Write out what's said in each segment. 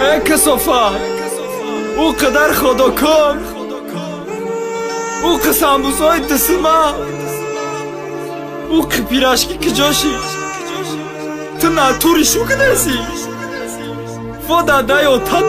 ای کسافت او قدر خدا کن او قسم بوزای دسما او که پیراشکی که جاشی تو ناتوری شو کنسی فدا دایو تا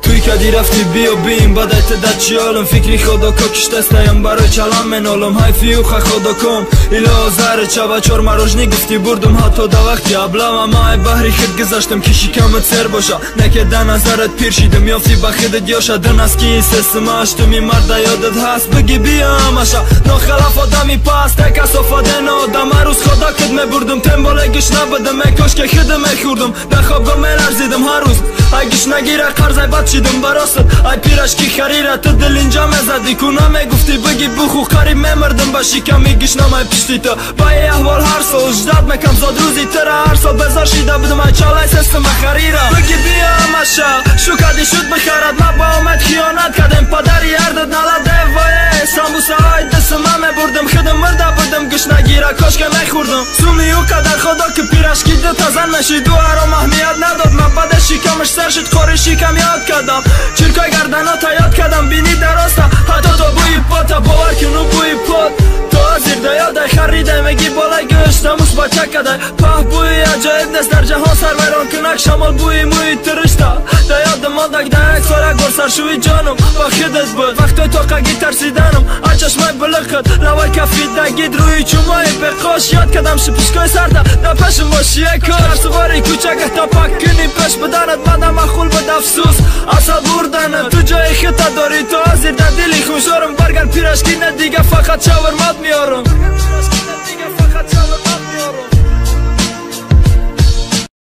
توی کدی رفتی بیا بیم بدایت داد چیالم فکری خدا که کشتستایم برای چلم منالم های فیوخه خدا کم ایلا زهر چابا چور مروجنی گفتی بردم حتی دا وقتی ابلام مای بحری خود گذاشتم کشی کمت سر باشا نکه دا نظرت پیر شیدم یافتی بخیدت یاشا دن از کی سسم اشتمی مرد یادت هست بگی بیام اشا نو خلاف آدمی پاست یک اصافاده نو دم روز خدا کد می بردم تنباله گش نبدم اکاش که خودم خوردم در خوابگاه می لرزیدم هر روز اگیش نگیره قرضای بد شیدم براست ای پیرش کی خریره تو دل اینجا مزدی کنه میگفتی بگی بخو قریب میمردم باشی که میگیش نمای پشتی تو با ای احوال هر سال اجداد میکم زاد روزی تره هر سال بزار شیده بدم ای چالای سستم خریره بگی بیام اشا شو کدی شد بخیرد ما با امید خیانت کدیم پدری یردت نلده وای سامبوسه های دستم میبردم خودم مرده بدم گش نگیره کاش که نخوردم سومی او قدر خدا که پیرش کی دو تا زن نشید و هرام اهمیت نداد من بعدشی کمش سر شد خورشی کم یاد کردم چرکای گردنا تا یاد کردم بینی درسته حتی تو بوی پاتا باور کنو بوی پات تو زیر دیاده خریده میگی بالای گشتم اوش با چک کده پاه بوی عجایب دست در جهان سر ویران کنک شمال بوی موی ترشته دیاد مالدک ده یک ساله گر سرشوی جانم با خودت بود وقتی تو قگی ترسیدنم اچشمای بلقت روای کفی دگید روی چومای بقاش یاد کردم شپشکای سرده در پشم باشی یک کار سواری کوچک تا پاک کنی پش بدنت مدم اخول بد افسوس اصلا بردنم تو جای خطا داری تو زیر در دلی خوشارم برگن پیرشکی نه دیگه فقط شاورمات میارم